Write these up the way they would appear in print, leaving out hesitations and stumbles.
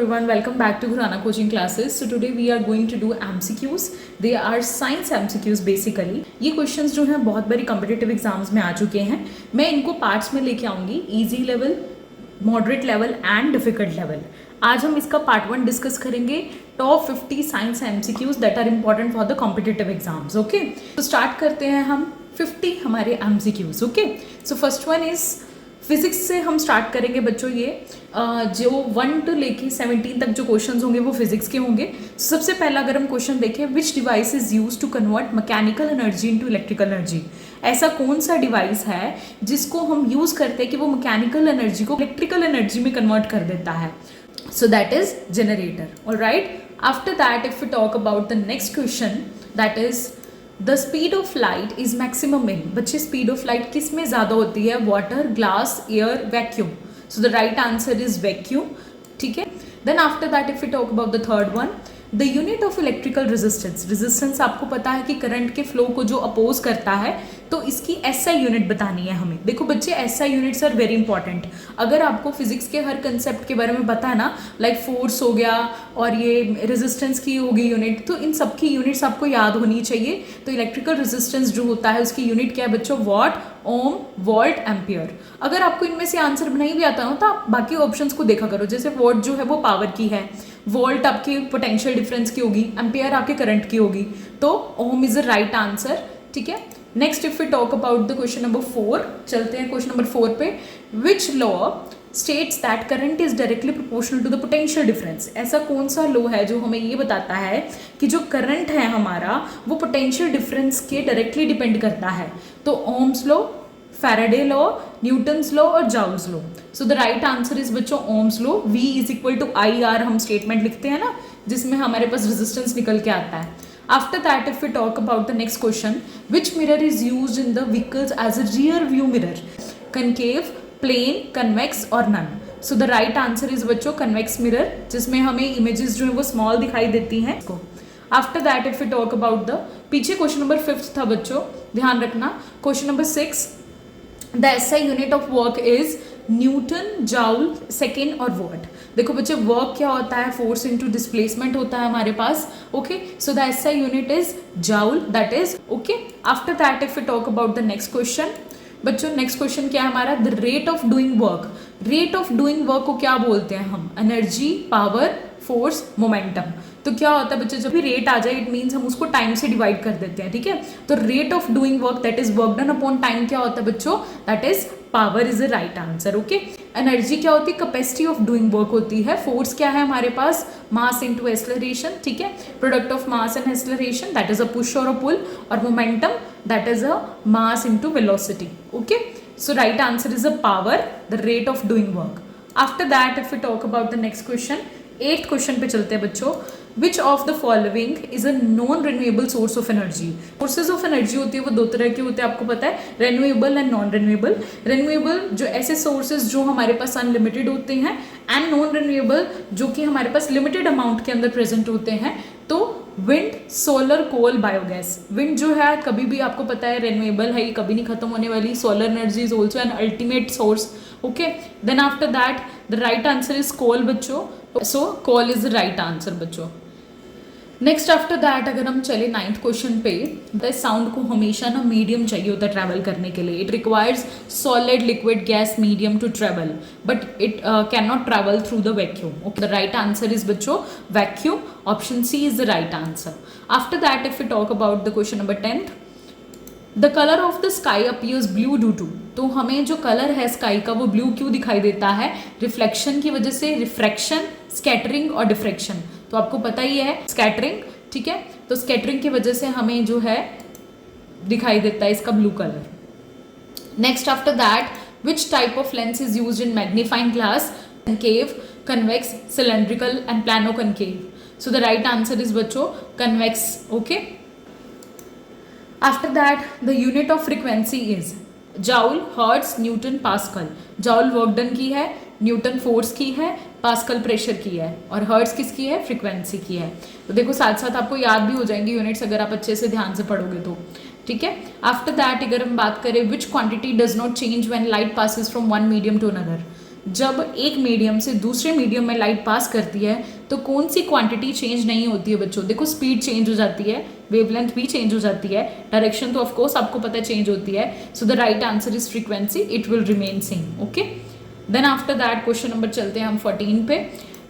everyone, welcome back to Khurana coaching classes. So today we are going to do MCQs. They are science MCQs basically. ये questions जो हैं बहुत बारी competitive exams में आ चुके हैं. मैं इनको parts में लेके आऊँगी, easy level, moderate level and difficult level. आज हम इसका part 1 discuss करेंगे, top 50 science MCQs that are important for the competitive exams. Okay? तो start करते हैं हम 50 हमारे MCQs. Okay? So first one is physics से हम स्टार्ट करेंगे बच्चों. ये जो 1 to लेके 17 तक जो क्वेश्चंस होंगे वो फिजिक्स के होंगे. सबसे पहला अगर हम क्वेश्चन देखें, which device is use to convert mechanical energy into electrical energy. ऐसा कौन सा डिवाइस है जिसको हम यूज करते हैं कि वो मैकेनिकल एनर्जी को इलेक्ट्रिकल एनर्जी में कन्वर्ट कर देता है. So that is generator. Alright, after that if we talk about the next question, that is the speed of light is maximum in. बच्चे, स्पीड ऑफ लाइट किस में ज़्यादा होती है? Water, glass, air, vacuum. So the right answer is vacuum. ठीक है. Then after that if you talk about the third one, the unit of electrical resistance. Resistance आपको पता है कि करंट के फ्लो को जो अपोज करता है, तो इसकी एसआई यूनिट बतानी है हमें. देखो बच्चे, SI units are very important. अगर आपको फिजिक्स के हर कंसेप्ट के बारे में पता है ना, लाइक फोर्स हो गया और ये रेजिस्टेंस की होगी यूनिट, तो इन सब की यूनिट्स आपको याद होनी चाहिए. तो इलेक्ट्रिकल रेजिस्टेंस जो होता है उसकी यूनिट क्या है बच्चों? Watt, ohm, volt, ampere. अगर आपको इनमें से आंसर नहीं भी आता हो तो आप बाकी ऑप्शंस को देखा करो. जैसे वॉट जो है वो पावर की है, वोल्ट आपकी पोटेंशियल डिफरेंस की होगी, एम्पियर आपके करंट की होगी. तो ohm is the right answer. ठीक है. Next if we talk about the question number 4, चलते हैं क्वेश्चन नंबर 4 पे. Which law states that current is directly proportional to the potential difference. ऐसा कौन सा लॉ है जो हमें ये बताता है कि जो करंट है हमारा वो पोटेंशियल डिफरेंस के डायरेक्टली डिपेंड करता है? तो Ohm's law, Faraday law, Newton's law और Joule's law. So the right answer is बच्चों Ohm's law. V is equal to IR हम स्टेटमेंट लिखते हैं ना, जिसमें हमारे पास रेजिस्टेंस निकल के आता है. After that if we talk about the next question, which mirror is use in the vehicles as a rear view mirror? Concave, plane, convex और none. So the right answer is बच्चों convex mirror, जिसमें हमें images जो है वो small दिखाई देती हैं. After that if we talk about the, पीछे क्वेश्चन नंबर 5 था बच्चों, ध्यान रखना. Question number 6, the SI unit of work is newton, joule, second और वॉट. देखो बच्चे, वर्क क्या होता है? फोर्स इनटू डिस्प्लेसमेंट होता है हमारे पास. Okay, so the SI unit is joule, that is okay. After that if you talk about the next question, बच्चों नेक्स्ट क्वेश्चन क्या है हमारा? The rate of doing work. Rate of doing work को क्या बोलते हैं हम? Energy, power, force, momentum. तो क्या होता है बच्चों, जब भी रेट आ जाए इट मीन्स हम उसको टाइम से डिवाइड कर देते हैं. ठीक है. तो rate of doing work that is work done upon time क्या होता है बच्चों? That is power is the right answer. Okay. Energy क्या होती है? कैपेसिटी ऑफ डूइंग वर्क होती है. फोर्स क्या है हमारे पास? Mass into acceleration. ठीक है. Product of mass and acceleration, that is a push और अ पुल. और momentum, that is a mass into velocity. Okay. So right answer is a power, the rate of doing work. After that if you talk about the next question, 8th question पे चलते हैं बच्चों. विच of the following is a non renewable source of energy? Sources of energy होती है वो 2 तरह की होते हैं, आपको पता है, renewable and non renewable. Renewable जो ऐसे सोर्सेज जो हमारे पास अनलिमिटेड होते हैं, एंड नॉन रिन्यूएबल जो कि हमारे पास लिमिटेड अमाउंट के अंदर प्रेजेंट होते हैं. तो विंड, सोलर, कोल, बायोगैस. विंड जो है कभी भी आपको पता है रिन्यूएबल है, कभी नहीं खत्म होने वाली. Solar energy is also an ultimate source. Okay. Then after that the right answer is coal बच्चों. So coal is the right answer बच्चों. नेक्स्ट आफ्टर दैट अगर हम चले 9th क्वेश्चन पे, द साउंड को हमेशा ना मीडियम चाहिए होता है ट्रैवल करने के लिए. It requires solid, liquid, gas medium to travel, but it can not travel through the vacuum. Okay. The right answer is बच्चों vacuum. Option C is the right answer. After that if you talk about the question number 10th, the colour of the sky appears blue due to. तो हमें जो colour है sky का वो blue क्यों दिखाई देता है? रिफ्लेक्शन की वजह से, रिफ्रैक्शन, स्कैटरिंग और डिफ्रैक्शन. तो आपको पता ही है स्कैटरिंग. ठीक है. तो स्कैटरिंग की वजह से हमें जो है दिखाई देता है इसका blue colour. Next after that, which type of lens is used in magnifying glass? Concave, convex, cylindrical and plano concave. So the right answer is बच्चों convex. Okay. After that, the unit of frequency is joule, hertz, newton, pascal. joule work done की है, Newton force की है, pascal pressure की है, और hertz किसकी है? फ्रीक्वेंसी की है. तो देखो साथ साथ आपको याद भी हो जाएंगे यूनिट्स अगर आप अच्छे से ध्यान से पढ़ोगे तो. ठीक है. आफ्टर दैट अगर हम बात करें, which quantity does not change when light passes from one medium to another? जब एक मीडियम से दूसरे मीडियम में लाइट पास करती है तो कौन सी क्वांटिटी चेंज नहीं होती है बच्चों? देखो स्पीड चेंज हो जाती है, वेवलेंथ भी चेंज हो जाती है, डायरेक्शन तो ऑफकोर्स आपको पता है चेंज होती है. So the right answer is frequency, it will remain same. Okay, then after that question number चलते हैं हम 14 पे.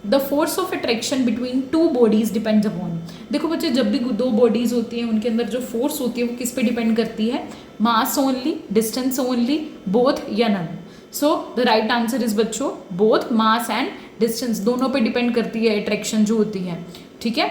The force of attraction between two bodies depends upon. देखो बच्चे, जब भी दो बॉडीज होती हैं उनके अंदर जो फोर्स होती है वो किस पे डिपेंड करती है? Mass only, distance only, both या none? So the right answer is बच्चों बोथ, मास एंड डिस्टेंस दोनों पे डिपेंड करती है अट्रैक्शन जो होती है. ठीक है,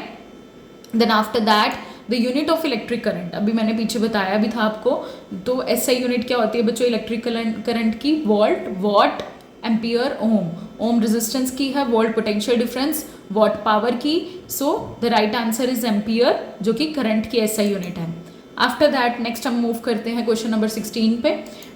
then after that the unit of electric current. अभी मैंने पीछे बताया भी था आपको. तो एसआई यूनिट क्या होती है बच्चों इलेक्ट्रिक करंट की? Volt, watt, ampere, ohm. Ohm resistance की है, volt potential difference, watt power की. So the right answer is ampere जो कि करंट की एसआई यूनिट है. आफ्टर दैट नेक्स्ट हम मूव करते हैं क्वेश्चन नंबर 16 पे.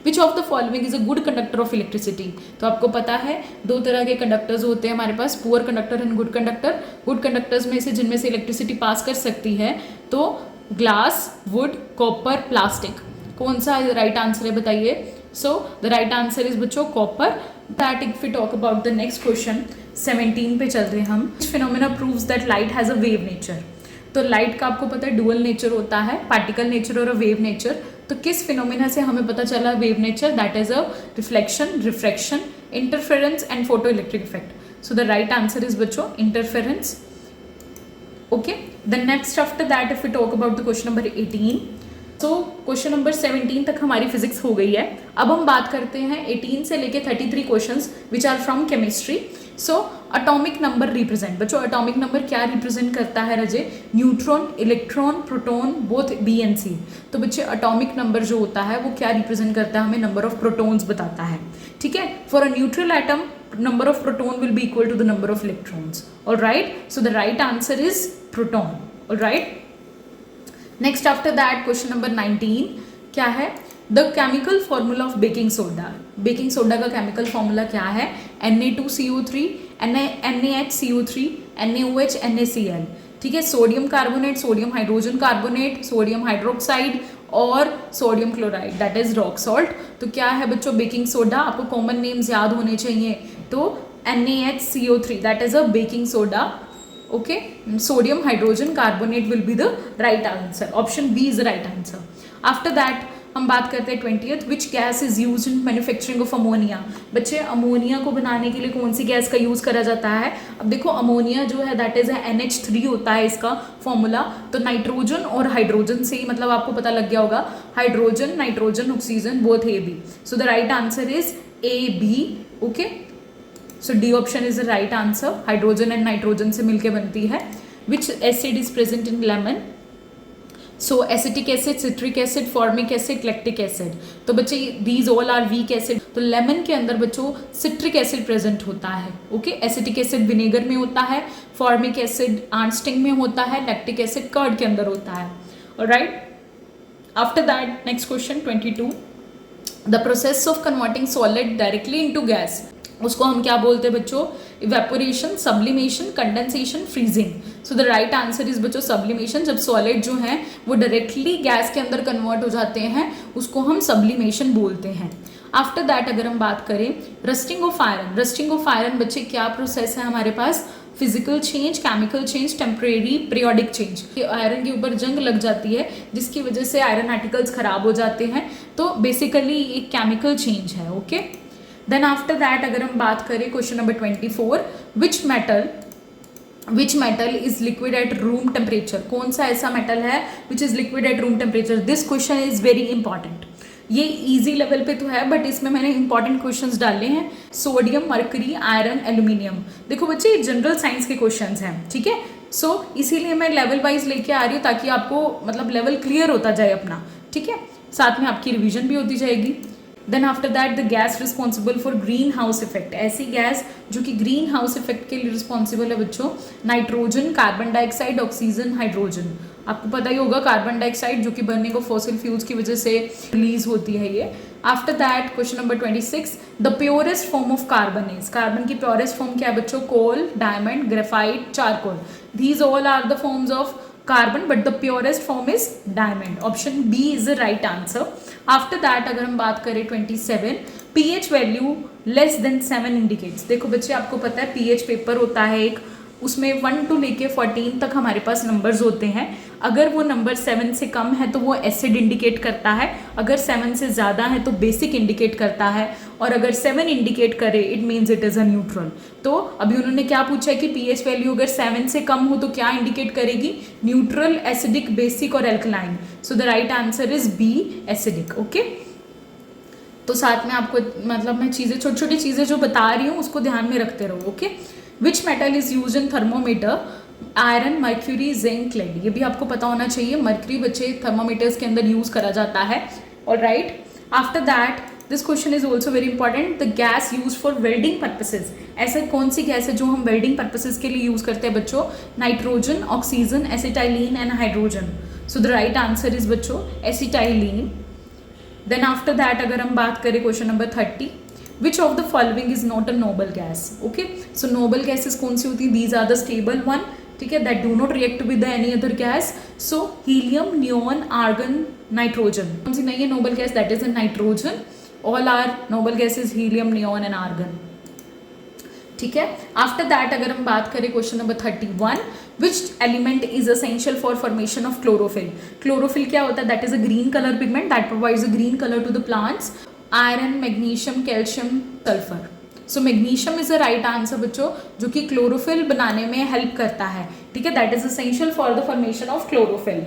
Which of the following is a good conductor of electricity. तो आपको पता है दो तरह के कंडक्टर्स होते हैं हमारे पास, poor conductor and good conductor. Good conductors में से जिनमें से इलेक्ट्रिसिटी पास कर सकती है तो ग्लास, वुड, कॉपर, प्लास्टिक. कौन सा राइट आंसर है बताइए? So the right answer is बच्चों copper. That if we talk about the next question 17 पे चलते हैं हम. Phenomena proves that light has a wave nature. तो लाइट का आपको पता है डुअल नेचर होता है, पार्टिकल नेचर और अ वेव नेचर. तो किस फिनोमेना से हमें पता चला wave nature? That is a reflection, refraction, interference and photo electric effect. So the right answer is बच्चों interference. Okay, then next after that if we talk about the question number 18. तो question number 17 तक हमारी physics हो गई है. अब हम बात करते हैं 18 से लेके 33 questions which are from chemistry. So atomic number represent. बच्चों अटोमिक नंबर क्या रिप्रेजेंट करता है रजे? Neutron, electron, proton, both B and C. तो बच्चे अटोमिक नंबर जो होता है वो क्या रिप्रेजेंट करता है? हमें नंबर ऑफ प्रोटॉन्स बताता है. ठीक है, for a neutral atom number of proton will be equal to the number of electrons. All right, so the right answer is proton. All right, next after that question number 19 क्या है? The chemical formula of baking soda. baking soda का chemical formula क्या है? Na2CO3, NaHCO3, NaOH, NaCl. ठीक है, sodium carbonate, sodium hydrogen carbonate, sodium hydroxide और sodium chloride, that is rock salt. तो क्या है बच्चों बेकिंग सोडा? आपको कॉमन नेम्स याद होने चाहिए. तो NaHCO3 that is a baking soda. Okay, sodium hydrogen carbonate will be the right answer. Option B is the right answer. After that हम बात करते हैं 20th. Which gas is use in manufacturing of ammonia. बच्चे ammonia को बनाने के लिए कौन सी गैस का यूज करा जाता है? अब देखो अमोनिया जो है दैट इज NH3 होता है इसका फॉर्मूला. तो नाइट्रोजन और हाइड्रोजन से ही मतलब आपको पता लग गया होगा, hydrogen, nitrogen, oxygen both AB. So the right answer is AB. Okay, so D option is the right answer. Hydrogen and nitrogen से मिलकर बनती है. Which acid is present in lemon? So acetic acid, citric acid, formic acid, lactic acid. तो बच्चे these all are weak acid. तो lemon के अंदर बच्चों सिट्रिक एसिड प्रेजेंट होता है. ओके, एसिटिक एसिड विनेगर में होता है, फॉर्मिक एसिड आंस्टिंग में होता है, लैक्टिक एसिड कर्ड के अंदर होता है. Alright, after that next question 22. The process of converting solid directly into gas, उसको हम क्या बोलते हैं बच्चों? Evaporation, sublimation, condensation, freezing. So the right answer is बच्चों सब्लिमेशन. जब सॉलिड जो है वो डायरेक्टली गैस के अंदर कन्वर्ट हो जाते हैं उसको हम सब्लिमेशन बोलते हैं. आफ्टर दैट अगर हम बात करें rusting of iron. Rusting of iron बच्चे क्या प्रोसेस है हमारे पास? Physical change, chemical change, temporary, periodic change. Iron के ऊपर जंग लग जाती है जिसकी वजह से आयरन आर्टिकल्स खराब हो जाते हैं. तो बेसिकली एक केमिकल चेंज है. ओके, देन आफ्टर दैट अगर हम बात करें question number 24. Which metal is liquid at room temperature. कौन सा ऐसा मेटल है which is liquid at room temperature? This question is very important. ये इजी लेवल पे तो है बट इसमें मैंने इंपॉर्टेंट क्वेश्चंस डाले हैं. Sodium, mercury, iron, aluminium. देखो बच्चे ये जनरल साइंस के क्वेश्चंस हैं. ठीक है, सो इसीलिए मैं लेवल वाइज लेके आ रही हूँ ताकि आपको मतलब लेवल क्लियर होता जाए अपना. ठीक है, साथ में आपकी रिविजन भी होती जाएगी. Then after that the gas responsible for greenhouse effect. ऐसी गैस जो कि ग्रीन हाउस इफेक्ट के लिए रिस्पॉन्सिबल है बच्चों, nitrogen, carbon dioxide, oxygen, hydrogen. आपको पता ही होगा कार्बन डाइऑक्साइड जो कि बर्निंग ऑफ फॉसिल फ्यूल्स की वजह से रिलीज होती है ये. After that question number 26. The purest form of carbon is. Carbon की प्योरेस्ट फॉर्म क्या है बच्चों? Coal, diamond, graphite, charcoal. These all are the forms of carbon but the purest form is diamond. Option B is the right answer. After that अगर हम बात करें 27. pH value less than 7 indicates. देखो बच्चे आपको पता है pH पेपर होता है एक, उसमें 1 to लेके 14 तक हमारे पास नंबर्स होते हैं। अगर वो नंबर 7 से कम है तो वो एसिड इंडिकेट करता है, अगर 7 से ज़्यादा है तो बेसिक इंडिकेट करता है, और अगर 7 इंडिकेट करे it means it is a neutral. तो अभी उन्होंने क्या पूछा है कि पीएच वैल्यू अगर 7 से कम हो तो क्या इंडिकेट करेगी, न्यूट्रल, एसिडिक, बेसिक और alkaline. So the right answer is B, acidic. Okay, तो साथ में आपको मतलब मैं चीज़ें, छोटी छोटी चीज़ें जो बता रही हूँ उसको ध्यान में रखते रहो। Okay, which metal is use in thermometer, iron, mercury, zinc, lead. ये भी आपको पता होना चाहिए, मर्क्यूरी बच्चे थर्मोमीटर्स के अंदर यूज करा जाता है। Alright, after that this question is also very important, the gas use for welding purposes. ऐसे कौन सी गैस है जो हम वेल्डिंग पर्पसेज के लिए यूज करते हैं बच्चों, nitrogen, oxygen, acetylene and hydrogen. So the right answer is बच्चों एसिटाइलिन। देन आफ्टर दैट अगर हम बात करें question number 30, which of the following is not a noble gas. Okay, so noble gases कौन सी होती है, these are the stable one, ठीक है, that do not react with any other gas. So helium, neon, argon, nitrogen. कौन सी नहीं है noble gas, that is a nitrogen. All are noble gases helium, neon and argon, ठीक है। After that अगर हम बात करें question number 31, which element is essential for formation of chlorophyll. Chlorophyll क्या होता है, that is a green colour pigment that provides a green colour to the plants. Iron, magnesium, calcium, sulphur. So magnesium is the right answer बच्चों, जो कि chlorophyll बनाने में help करता है, ठीक है, that is essential for the formation of chlorophyll.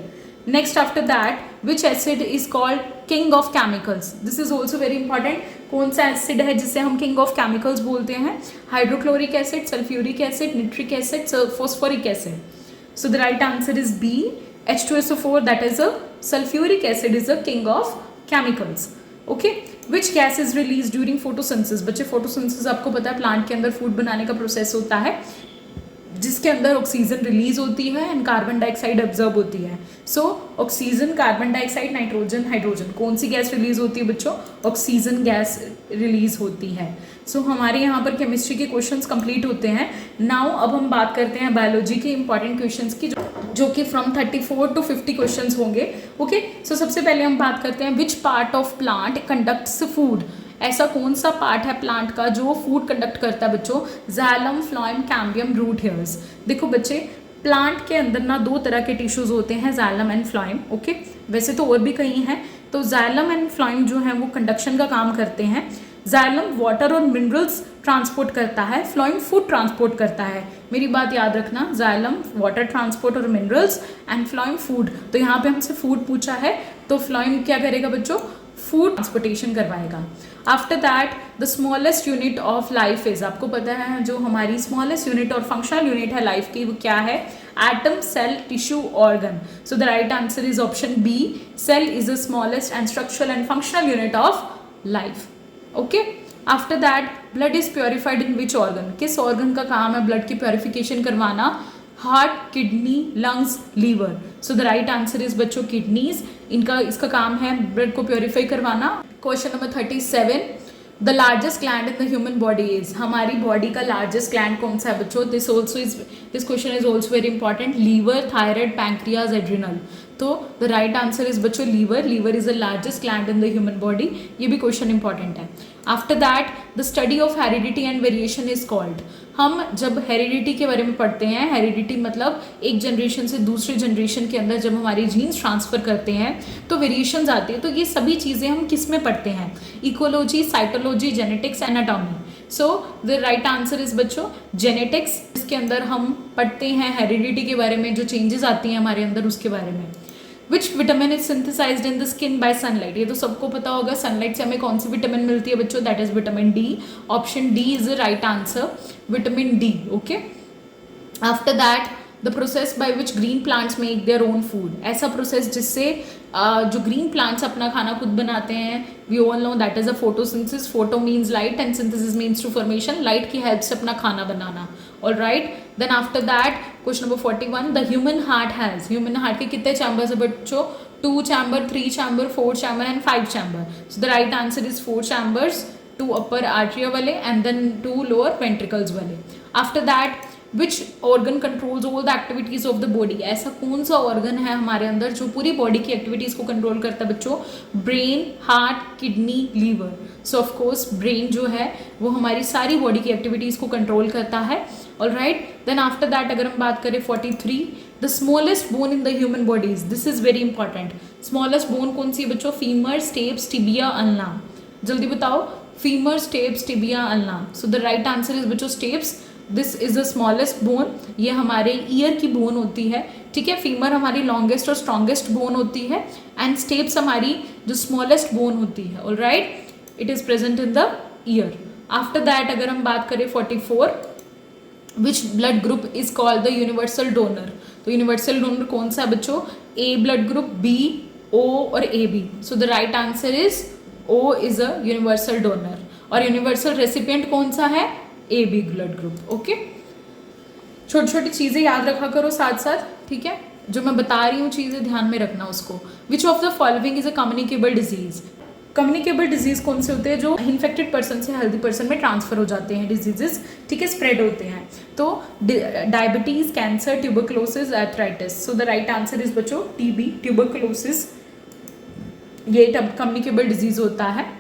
Next after that, which acid is called king of chemicals. This is also very important, कौन सा एसिड है जिसे हम किंग ऑफ केमिकल्स बोलते हैं, hydrochloric acid, sulphuric acid, nitric acid, phosphoric acid. So the right answer is B, H2SO4, that is a sulphuric acid is a king of chemicals. Okay, which gas is release during photosynthesis. बच्चे photosynthesis आपको पता है plant के अंदर food बनाने का process होता है, जिसके अंदर ऑक्सीजन रिलीज होती है एंड कार्बन डाइऑक्साइड ऑब्जर्व होती है। So oxygen, carbon dioxide, nitrogen, hydrogen, कौन सी गैस रिलीज होती है बच्चों, ऑक्सीजन गैस रिलीज होती है। सो हमारे यहाँ पर केमिस्ट्री के क्वेश्चंस कंप्लीट होते हैं। नाउ अब हम बात करते हैं बायोलॉजी के इंपॉर्टेंट क्वेश्चंस की, जो कि फ्रॉम 34 to 50 क्वेश्चंस होंगे। ओके, सो सबसे पहले हम बात करते हैं, which part of plant conducts food. ऐसा कौन सा पार्ट है प्लांट का जो फूड कंडक्ट करता है बच्चों, xylem, phloem, cambium, root hairs. देखो बच्चे, प्लांट के अंदर ना दो तरह के टिश्यूज होते हैं, जाइलम एंड फ्लोएम। ओके, वैसे तो और भी कई हैं, तो जाइलम एंड फ्लोएम जो है वो कंडक्शन का काम करते हैं। जाइलम वाटर और मिनरल्स ट्रांसपोर्ट करता है, फ्लोएम फूड ट्रांसपोर्ट करता है। मेरी बात याद रखना, जाइलम वाटर ट्रांसपोर्ट और मिनरल्स एंड फ्लोएम फूड। तो यहाँ पे हमसे फूड पूछा है, तो फ्लोएम क्या करेगा बच्चों, फूड ट्रांसपोर्टेशन करवाएगा। After that the smallest unit of life is, आपको पता है जो हमारी स्मॉलेस्ट यूनिट और फंक्शनल यूनिट है लाइफ की, वो क्या है, atom, cell, tissue, organ. So the right answer is option B, cell is the smallest and structural and functional unit of life. Okay, after that blood is purified in which organ. किस organ का काम है blood की purification करवाना, heart, kidney, lungs, liver. So the right answer is बच्चों kidneys, इसका काम है ब्लड को प्योरीफाई करवाना। Question number 37, the largest gland in the human body is. हमारी बॉडी का लार्जेस्ट ग्लैंड कौन सा है बच्चों, this question is also very important, liver, thyroid, pancreas, adrenal. तो द राइट आंसर इज बच्चों liver, liver is the largest gland in the human body. ये भी क्वेश्चन इंपॉर्टेंट है। After that the study of heredity and variation is called. हम जब heredity के बारे में पढ़ते हैं, हेरिडिटी मतलब एक जनरेशन से दूसरे जनरेशन के अंदर जब हमारे जीन्स ट्रांसफर करते हैं तो वेरिएशंस आती है। तो ये सभी चीज़ें हम किस में पढ़ते हैं, ecology, cytology, genetics, anatomy. So the right answer is बच्चों जेनेटिक्स। इसके अंदर हम पढ़ते हैं हेरिडिटी के बारे में, जो चेंजेस आती हैं हमारे अंदर उसके बारे में। Which vitamin is synthesized in the skin by sunlight. ये तो सबको पता होगा, सनलाइट से हमें कौन सी विटामिन मिलती है बच्चों, that is vitamin D. Option D is the right answer, vitamin D. Okay, after that the process by which green plants make their own food. ऐसा प्रोसेस जिससे जो ग्रीन प्लांट्स अपना खाना खुद बनाते हैं, we all know that is a photosynthesis. Photo means light and synthesis means to formation, light की help से अपना खाना बनाना। All right, then after that question number 41, the human heart has. Human heart के कितने चैम्बर्स है बच्चों, 2 chamber, 3 chamber, 4 chamber and 5 chamber. So the right answer is 4 chambers, 2 अपर आर्टरिया वाले एंड देन 2 लोअर वेंट्रिकल्स वाले। After that which organ controls all the activities of the body, ऐसा कौन सा organ है हमारे अंदर जो पूरी बॉडी की एक्टिविटीज को कंट्रोल करता है बच्चों? Brain, heart, kidney, liver. So of course brain जो है वो हमारी सारी बॉडी की एक्टिविटीज को कंट्रोल करता है। ऑलराइट, देन आफ्टर दैट अगर हम बात करें 43, the smallest bone in the human bodies, this is very important. Smallest bone कौन सी है बच्चों? Femur, stapes, tibia, ulna. जल्दी बताओ, femur, stapes, tibia, ulna. So the right answer is बच्चों stapes, this is the smallest bone. ये हमारे year की बोन होती है, ठीक है। फीमर हमारी लॉन्गेस्ट और स्ट्रॉन्गेस्ट बोन होती है एंड स्टेप्स हमारी जो स्मॉलेस्ट बोन होती है। Alright, it is present in the year. After that अगर हम बात करें 44, which blood group is called the universal donor. तो यूनिवर्सल डोनर कौन सा बच्चों? A blood group, B, O और A B. So the right answer is O is a universal donor. और यूनिवर्सल रेसिपिएंट कौन सा है? A B blood group. Okay, छोटी छोटी चीजें याद रखा करो साथ साथ, ठीक है। जो मैं बता रही हूँ चीजें ध्यान में रखना उसको। विच of the following is a communicable disease. Communicable disease कौन से होते हैं? जो इन्फेक्टेड पर्सन से हेल्दी पर्सन में ट्रांसफर हो जाते हैं डिजीजेस, ठीक है, स्प्रेड होते हैं। तो diabetes, cancer, tuberculosis, arthritis. So the right answer is बच्चों टीबी, ट्यूबरक्लोसिस, ये कम्युनिकेबल डिजीज होता है।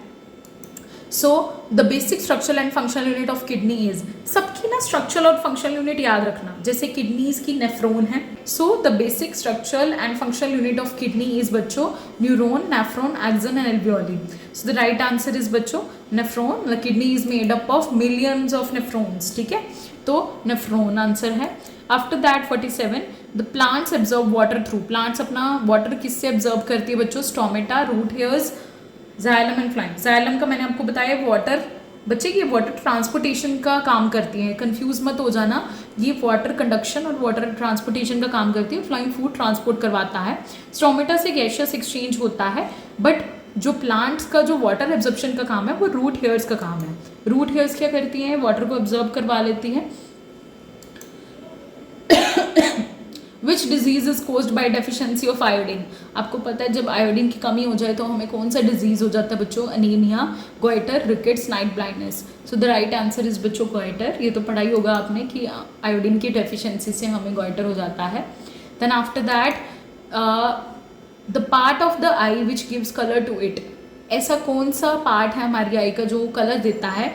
So the basic structural and functional unit of kidney is, सबकी ना स्ट्रक्चरल और फंक्शनल यूनिट याद रखना। जैसे किडनीज की नेफ्रॉन है, so the basic structural and functional unit of kidney is बच्चों neuron, nephron, axon and alveoli. So the right answer is बच्चों nephron. The kidney is made up of millions of nephrons, ठीक है, तो nephron answer है। After that 47, the plants absorb water through. Plants अपना water किससे absorb करती है बच्चों? Stomata, root hairs, xylem and phloem. Xylem का मैंने आपको बताया वाटर, बच्चे ये वाटर ट्रांसपोर्टेशन का काम करती है, कंफ्यूज मत हो जाना। ये वाटर कंडक्शन और वाटर ट्रांसपोर्टेशन का काम करती है। फ्लाइंग फूड ट्रांसपोर्ट करवाता है। स्टोमेटा से गैसियस एक्सचेंज होता है, बट जो प्लांट्स का जो वाटर एब्जॉर्प्शन का काम है वो रूट हेयर्स का काम है। रूट हेयर्स क्या करती हैं? वाटर को एब्जॉर्ब करवा लेती हैं। Which disease is caused by deficiency of iodine. आपको पता है जब आयोडीन की कमी हो जाए तो हमें कौन सा डिजीज हो जाता है बच्चों? Anaemia, goitre, rickets, night blindness. So the right answer is बच्चों गोइटर। ये तो पढ़ाई होगा आपने कि आयोडीन की डेफिशिएंसी से हमें गोइटर हो जाता है। Then after that the part of the eye which gives colour to it. ऐसा कौन सा पार्ट है हमारी आई का जो कलर देता है?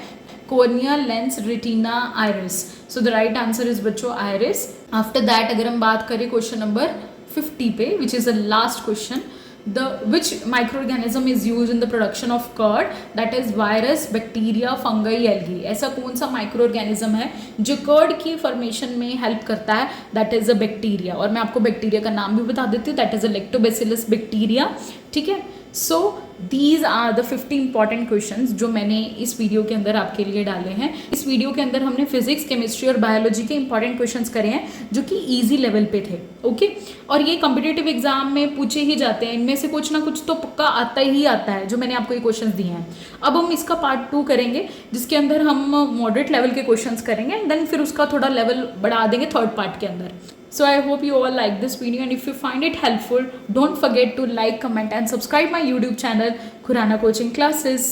Cornea, lens, retina, iris. So the right answer is बच्चों आइरिस। आफ्टर दैट अगर हम बात करें क्वेश्चन नंबर 50 पे, which is the last question, the which micro organism is use in the production of curd, that is virus, bacteria, fungi, algae. ऐसा कौन सा micro organism है जो कर्ड की फॉर्मेशन में हेल्प करता है? That is a bacteria. और मैं आपको बैक्टीरिया का नाम भी बता देती हूँ, that is a lactobacillus bacteria, ठीक है। So these are the 50 important questions जो मैंने इस वीडियो के अंदर आपके लिए डाले हैं। इस वीडियो के अंदर हमने फिजिक्स, केमिस्ट्री और बायोलॉजी के इंपॉर्टेंट क्वेश्चंस करे हैं जो कि इजी लेवल पे थे, ओके। और ये कॉम्पिटिटिव एग्जाम में पूछे ही जाते हैं, इनमें से कुछ ना कुछ तो पक्का आता ही आता है जो मैंने आपको ये क्वेश्चंस दिए हैं। अब हम इसका पार्ट 2 करेंगे जिसके अंदर हम मॉडरेट लेवल के क्वेश्चंस करेंगे एंड देन फिर उसका थोड़ा लेवल बढ़ा देंगे थर्ड पार्ट के अंदर। So I hope you all like this video, and if you find it helpful, don't forget to like, comment and subscribe my YouTube channel Khurana Coaching Classes.